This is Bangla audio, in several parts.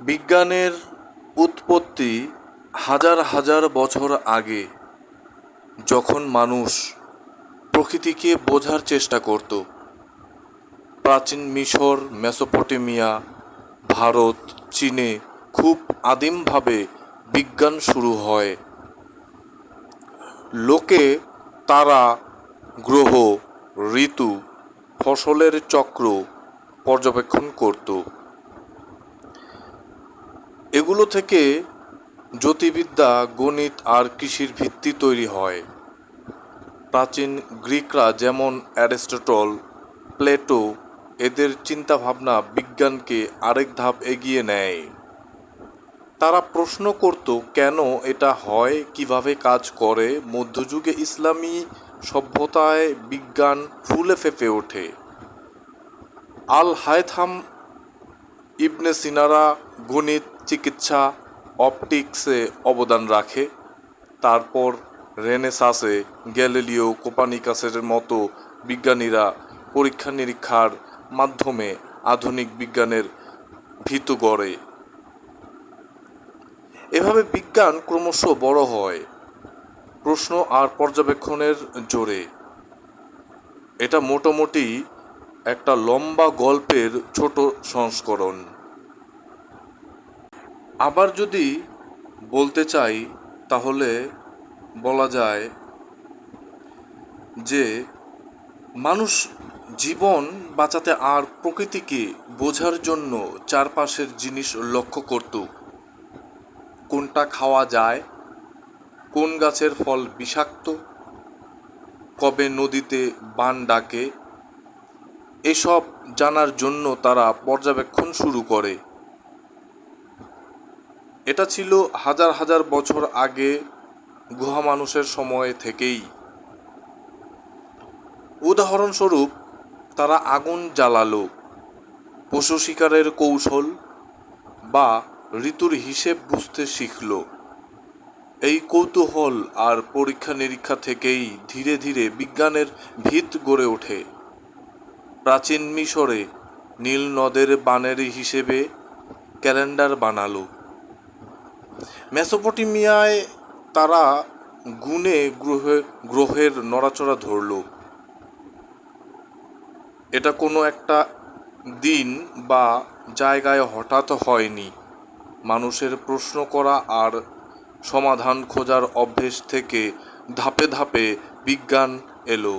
বিজ্ঞানের উৎপত্তি হাজার হাজার বছর আগে, যখন মানুষ প্রকৃতিকে বোঝার চেষ্টা করত। প্রাচীন মিশর, মেসোপটেমিয়া, ভারত, চীনে খুব আদিমভাবে বিজ্ঞান শুরু হয়। লোকে তারা, গ্রহ, ঋতু, ফসলের চক্র পর্যবেক্ষণ করত। এগুলো থেকে জ্যোতির্বিদ্যা, গণিত আর কৃষির ভিত্তি তৈরি হয়। প্রাচীন গ্রিকরা, যেমন অ্যারিস্টটল, প্লেটো, এদের চিন্তাভাবনা বিজ্ঞানকে আরেক ধাপ এগিয়ে নেয়। তারা প্রশ্ন করত কেন এটা হয়, কিভাবে কাজ করে। মধ্যযুগে ইসলামী সভ্যতায় বিজ্ঞান ফুলে ফেঁপে ওঠে। আল হায়থাম ইবনে সিনারা গণিত, চিকিৎসা, অপটিক্সে অবদান রাখে। তারপর রেনেসাঁসে গ্যালিলিও, কোপার্নিকাসের মতো বিজ্ঞানীরা পরীক্ষা নিরীক্ষার মাধ্যমে আধুনিক বিজ্ঞানের ভিত গড়ে। এভাবে বিজ্ঞান ক্রমশ বড় হয় প্রশ্ন আর পর্যবেক্ষণের জোরে। এটা মোটামুটি একটা লম্বা গল্পের ছোট সংস্করণ। আবার যদি বলতে চাই তাহলে বলা যায় যে মানুষ জীবন বাঁচাতে আর প্রকৃতিকে বোঝার জন্য চারপাশের জিনিস লক্ষ্য করত। কোনটা খাওয়া যায়, কোন গাছের ফল বিষাক্ত, কবে নদীতে বান ডাকে, এসব জানার জন্য তারা পর্যবেক্ষণ শুরু করে। এটা ছিল হাজার হাজার বছর আগে, গুহা মানুষের সময় থেকেই। উদাহরণস্বরূপ, তারা আগুন জ্বালালো, পশু শিকারের কৌশল বা ঋতুর হিসেব বুঝতে শিখল। এই কৌতূহল আর পরীক্ষা নিরীক্ষা থেকেই ধীরে ধীরে বিজ্ঞানের ভিত গড়ে ওঠে। প্রাচীন মিশরে নীল নদের বানের হিসেবে ক্যালেন্ডার বানালো। মেসোপটেমিয়ায় তারা গুণে গ্রহের নড়াচড়া ধরল। এটা কোনো একটা দিন বা জায়গায় হঠাৎ হয়নি। মানুষের প্রশ্ন করা আর সমাধান খোঁজার অভ্যেস থেকে ধাপে ধাপে বিজ্ঞান এলো।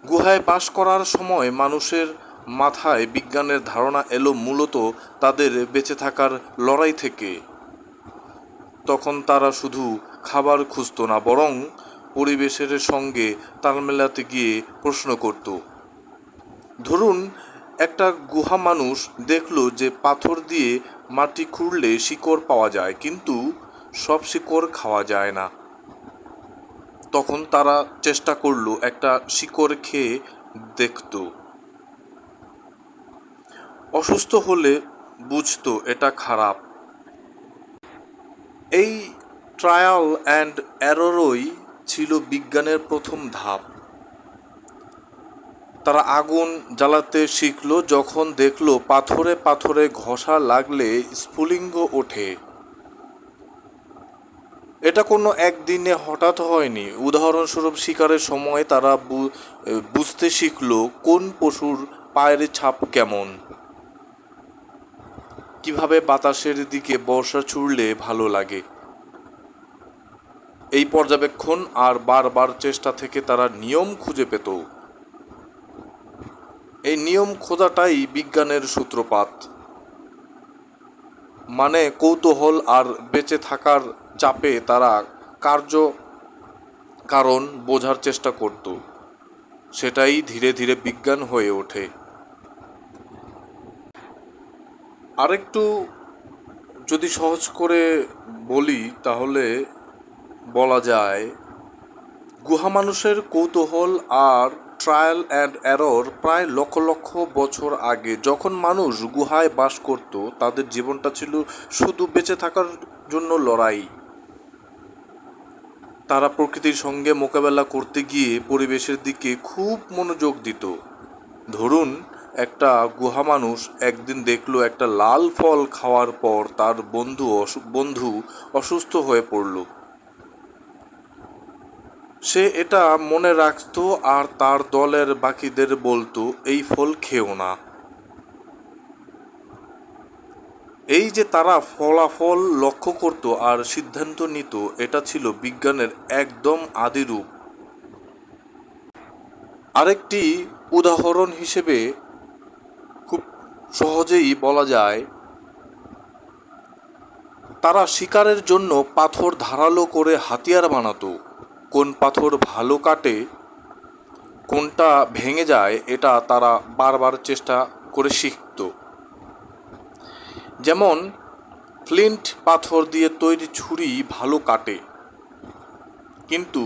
গুহায় বাস করার সময় মানুষের মাথায় বিজ্ঞানের ধারণা এলো মূলত তাদের বেঁচে থাকার লড়াই থেকে। তখন তারা শুধু খাবার খুঁজত না, বরং পরিবেশের সঙ্গে তাল মেলাতে গিয়ে প্রশ্ন করত। ধরুন, একটা গুহা মানুষ দেখলো যে পাথর দিয়ে মাটি খুঁড়লে শিকড় পাওয়া যায়, কিন্তু সব শিকড় খাওয়া যায় না। তখন তারা চেষ্টা করলো একটা শিকড় খেয়ে দেখত। অসুস্থ হলে বুঝতো এটা খারাপ। এই ট্রায়াল অ্যান্ড এররই ছিল বিজ্ঞানের প্রথম ধাপ। তারা আগুন জ্বালাতে শিখলো যখন দেখলো পাথরে পাথরে ঘষা লাগলে স্ফুলিঙ্গ ওঠে। এটা কোনো একদিনে হঠাৎ হয়নি। উদাহরণস্বরূপ, শিকারের সময় তারা বুঝতে শিখলো কোন পশুর পায়ের ছাপ কেমন, কিভাবে বাতাসের দিকে বর্ষা ছুড়লে ভালো লাগে। এই পর্যবেক্ষণ আর বারবার চেষ্টা থেকে তারা নিয়ম খুঁজে পেত। এই নিয়ম খোঁজাটাই বিজ্ঞানের সূত্রপাত। মানে কৌতূহল আর বেঁচে থাকার চাপে তারা কারণ বোঝার চেষ্টা করত। সেটাই ধীরে ধীরে বিজ্ঞান হয়ে ওঠে। আরেকটু যদি সহজ করে বলি তাহলে বলা যায়, গুহা মানুষের কৌতূহল আর ট্রায়াল অ্যান্ড এরর প্রায় লক্ষ লক্ষ বছর আগে। যখন মানুষ গুহায় বাস করত, তাদের জীবনটা ছিল শুধু বেঁচে থাকার জন্য লড়াই। তারা প্রকৃতির সঙ্গে মোকাবেলা করতে গিয়ে পরিবেশের দিকে খুব মনোযোগ দিত। ধরুন, একটা গুহা মানুষ একদিন দেখলো একটা লাল ফল খাওয়ার পর তার বন্ধু অসুস্থ হয়ে পড়ল। সে এটা মনে রাখতো আর তার দলের বাকিদের বলতো, এই ফল খেও না। এই যে তারা ফলাফল লক্ষ্য করত আর সিদ্ধান্ত নিত, এটা ছিল বিজ্ঞানের একদম আদি রূপ। আরেকটি উদাহরণ হিসেবে খুব সহজেই বলা যায়, তারা শিকারের জন্য পাথর ধারালো করে হাতিয়ার বানাতো। কোন পাথর ভালো কাটে, কোনটা ভেঙে যায়, এটা তারা বারবার চেষ্টা করে শিখত। যেমন ফ্লিন্ট পাথর দিয়ে তৈরি ছুরি ভালো কাটে, কিন্তু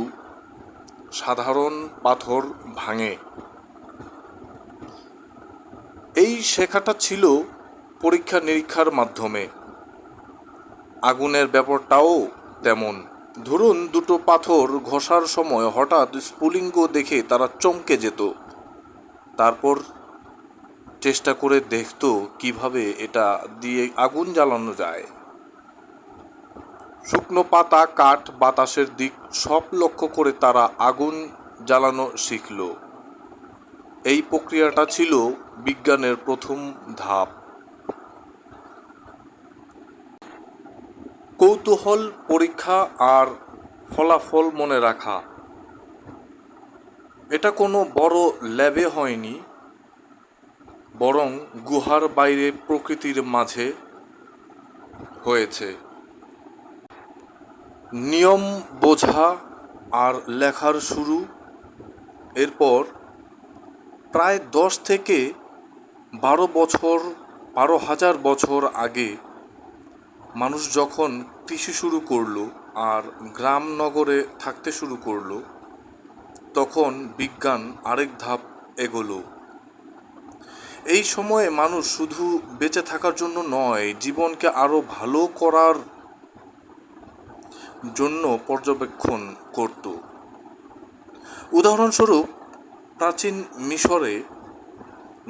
সাধারণ পাথর ভাঙে। এই শেখাটা ছিল পরীক্ষা নিরীক্ষার মাধ্যমে। আগুনের ব্যাপারটাও তেমন। ধরুন দুটো পাথর ঘষার সময় হঠাৎ স্ফুলিঙ্গ দেখে তারা চমকে যেত, তারপর চেষ্টা করে দেখতো কিভাবে এটা দিয়ে আগুন জ্বালানো যায়। শুকনো পাতা, কাঠ, বাতাসের দিক সব লক্ষ্য করে তারা আগুন জ্বালানো শিখল। এই প্রক্রিয়াটা ছিল বিজ্ঞানের প্রথম ধাপ। কৌতূহল, পরীক্ষা আর ফলাফল মনে রাখা, এটা কোনো বড় ল্যাবে হয়নি, বরং গুহার বাইরে প্রকৃতির মাঝে হয়েছে। নিয়ম বোঝা আর লেখার শুরু। এরপর প্রায় 10 থেকে 12,000 বছর আগে মানুষ যখন কৃষি শুরু করলো আর গ্রাম নগরে থাকতে শুরু করলো, তখন বিজ্ঞান আরেক ধাপ এগোলো। এই সময়ে মানুষ শুধু বেঁচে থাকার জন্য নয়, জীবনকে আরো ভালো করার জন্য পর্যবেক্ষণ করত। উদাহরণস্বরূপ, প্রাচীন মিশরে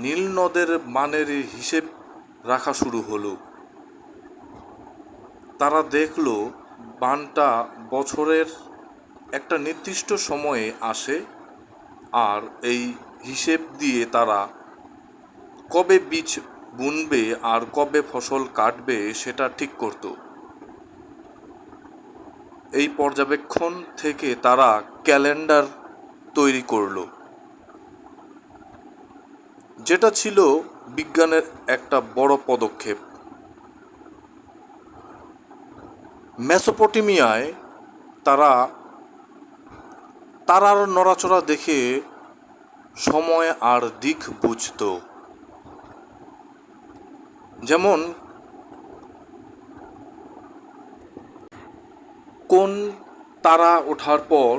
নীল নদের মানের হিসেব রাখা শুরু হলো। তারা দেখলো বানটা বছরের একটা নির্দিষ্ট সময়ে আসে, আর এই হিসেব দিয়ে তারা কবে বীজ বুনবে আর কবে ফসল কাটবে সেটা ঠিক করত। এই পর্যবেক্ষণ থেকে তারা ক্যালেন্ডার তৈরি করলো, যেটা ছিল বিজ্ঞানের একটা বড় পদক্ষেপ। মেসোপটেমিয়ায় তারা তারার নড়াচড়া দেখে সময় আর দিক বুঝত। যেমন কোন তারা ওঠার পর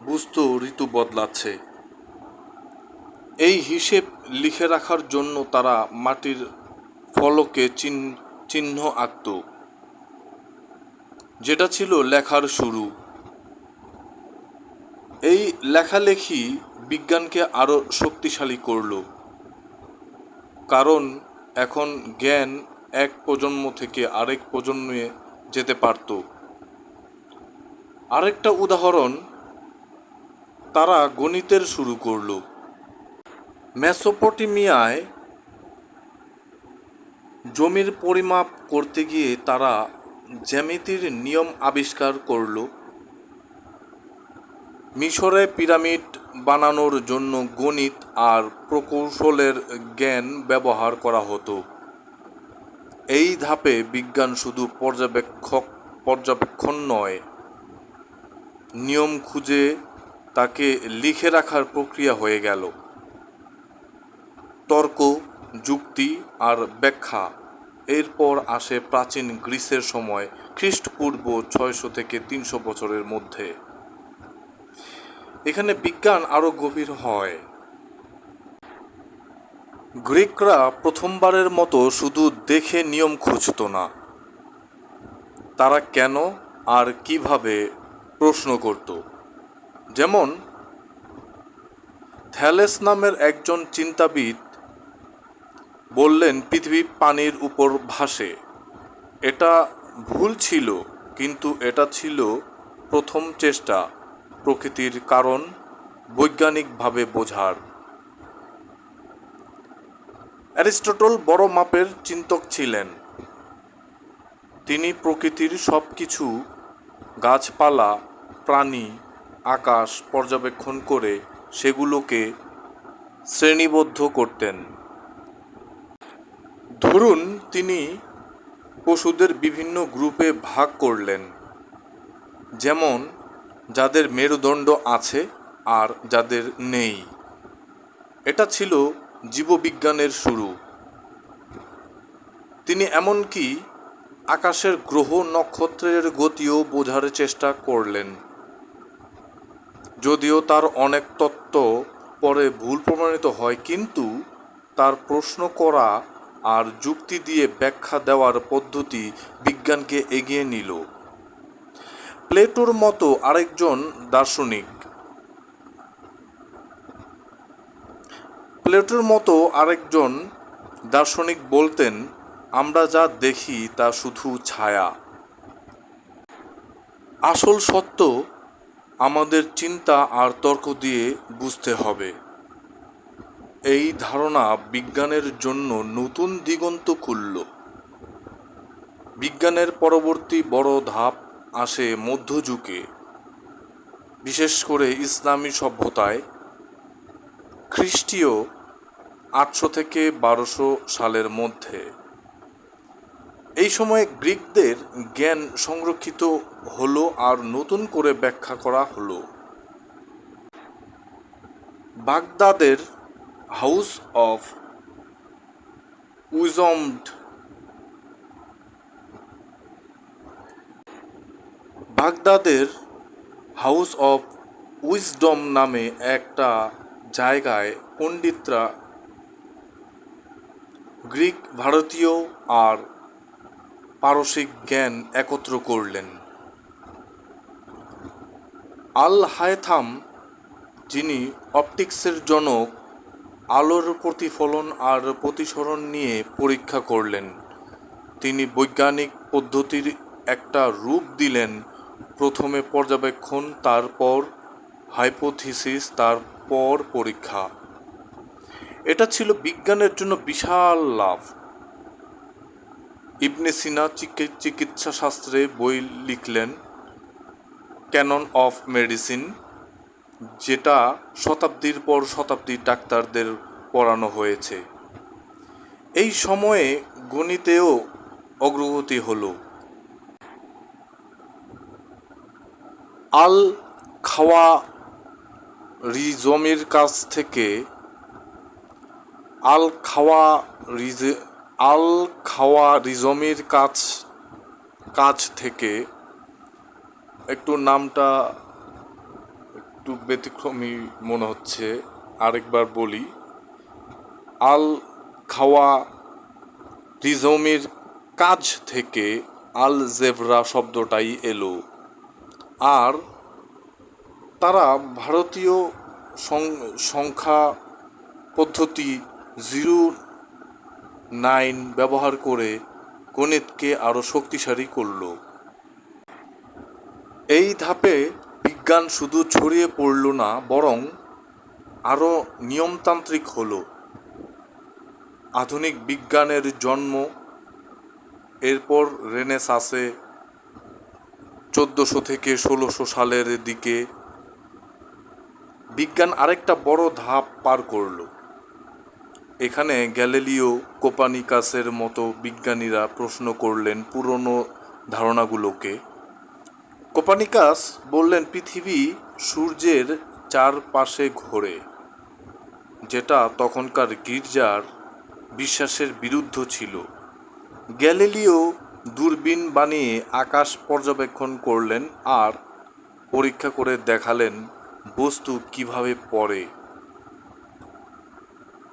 বুঝতো ঋতু বদলাচ্ছে। এই হিসেব লিখে রাখার জন্য তারা মাটির ফলকে চিহ্ন আঁকত, যেটা ছিল লেখার শুরু। এই লেখালেখি বিজ্ঞানকে আরো শক্তিশালী করল, কারণ এখন জ্ঞান এক প্রজন্ম থেকে আরেক প্রজন্মে যেতে পারত। আরেকটা উদাহরণ, তারা গণিতের শুরু করল। মেসোপটেমিয়ায় জমির পরিমাপ করতে গিয়ে তারা জ্যামিতির নিয়ম আবিষ্কার করল। মিশরে পিরামিড বানানোর জন্য গণিত আর প্রকৌশলের জ্ঞান ব্যবহার করা হতো। এই ধাপে বিজ্ঞান শুধু পর্যবেক্ষণ নয়, নিয়ম খুঁজে তাকে লিখে রাখার প্রক্রিয়া হয়ে গেল। তর্ক, যুক্তি আর ব্যাখ্যা। এরপর আসে প্রাচীন গ্রিসের সময়, খ্রিস্টপূর্ব 600 থেকে 300 বছরের মধ্যে। এখানে বিজ্ঞান আরো গভীর হয়। গ্রিকরা প্রথমবারের মতো শুধু দেখে নিয়ম খুঁজত না, তারা কেন আর কিভাবে প্রশ্ন করত। যেমন থ্যালেস নামের একজন চিন্তাবিদ বললেন পৃথিবী পানির উপর ভাসে। এটা ভুল ছিল, কিন্তু এটা ছিল প্রথম চেষ্টা প্রকৃতির কারণ বৈজ্ঞানিকভাবে বোঝার। অ্যারিস্টটল বড় মাপের চিন্তক ছিলেন। তিনি প্রকৃতির সব কিছু, গাছপালা, প্রাণী, আকাশ পর্যবেক্ষণ করে সেগুলোকে শ্রেণীবদ্ধ করতেন। ধরুন, তিনি পশুদের বিভিন্ন গ্রুপে ভাগ করলেন, যেমন যাদের মেরুদণ্ড আছে আর যাদের নেই। এটা ছিল জীববিজ্ঞানের শুরু। তিনি এমনকি আকাশের গ্রহ নক্ষত্রের গতিও বোঝার চেষ্টা করলেন, যদিও তার অনেক তত্ত্ব পরে ভুল প্রমাণিত হয়, কিন্তু তার প্রশ্ন করা আর যুক্তি দিয়ে ব্যাখ্যা দেওয়ার পদ্ধতি বিজ্ঞানকে এগিয়ে নিল। প্লেটোর মতো আরেকজন দার্শনিক বলতেন, আমরা যা দেখি তা শুধু ছায়া। আসল সত্য আমাদের চিন্তা আর তর্ক দিয়ে বুঝতে হবে। এই ধারণা বিজ্ঞানের জন্য নতুন দিগন্ত খুলল। বিজ্ঞানের পরবর্তী বড় ধাপ আসে মধ্যযুগে, বিশেষ করে ইসলামী সভ্যতায়, খ্রিস্টীয় 800 থেকে 1200 সালের মধ্যে। এই সময়ে গ্রিকদের জ্ঞান সংরক্ষিত হলো আর নতুন করে ব্যাখ্যা করা হলো। বাগদাদের হাউস অফ উইজডম নামে একটা জায়গায় পণ্ডিতরা গ্রিক, ভারতীয় আর পারসিক জ্ঞান একত্র করলেন। আল হায়থাম, যিনি অপটিক্সের জনক, আলোর প্রতিফলন আর প্রতিসরণ নিয়ে পরীক্ষা করলেন। তিনি বৈজ্ঞানিক পদ্ধতির একটা রূপ দিলেন, প্রথমে পর্যবেক্ষণ, তারপর হাইপোথিসিস, তারপর পরীক্ষা। এটা ছিল বিজ্ঞানের জন্য বিশাল লাভ। ইবনে সিনা চিকিৎসা শাস্ত্রে বই লিখলেন, ক্যানন অফ মেডিসিন, যেটা শতাব্দীর পর শতাব্দী ডাক্তারদের পড়ানো হয়েছে। এই সময়ে গণিতেও অগ্রগতি হলো। আল খাওয়ারিজমির কাছ থেকে একটু নামটা একটু ব্যতিক্রমী মনে হচ্ছে, আরেকবার বলি। আল খাওয়ারিজমির কাজ থেকে আলজেব্রা শব্দটাই এলো। আর তারা ভারতীয় সংখ্যা পদ্ধতি 09 ব্যবহার করে গণিতকে আরও শক্তিশালী করল। এই ধাপে বিজ্ঞান শুধু ছড়িয়ে পড়ল না, বরং আরও নিয়মতান্ত্রিক হলো। আধুনিক বিজ্ঞানের জন্ম। এরপর রেনেসাঁসে 1400 থেকে 1600 সালের দিকে বিজ্ঞান আরেকটা বড় ধাপ পার করল। এখানে গ্যালিলিও, কোপার্নিকাসের মতো বিজ্ঞানীরা প্রশ্ন করলেন পুরনো ধারণাগুলোকে। কোপার্নিকাস বললেন পৃথিবী সূর্যের চারপাশে ঘোরে, যেটা তখনকার গির্জার বিশ্বাসের বিরুদ্ধ ছিল। গ্যালিলিও দূরবীন বানিয়ে আকাশ পর্যবেক্ষণ করলেন আর পরীক্ষা করে দেখালেন বস্তু কিভাবে পড়ে।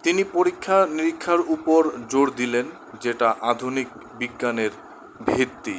তিনি পরীক্ষা নিরীক্ষার উপর জোর দিলেন, যেটা আধুনিক বিজ্ঞানের ভিত্তি।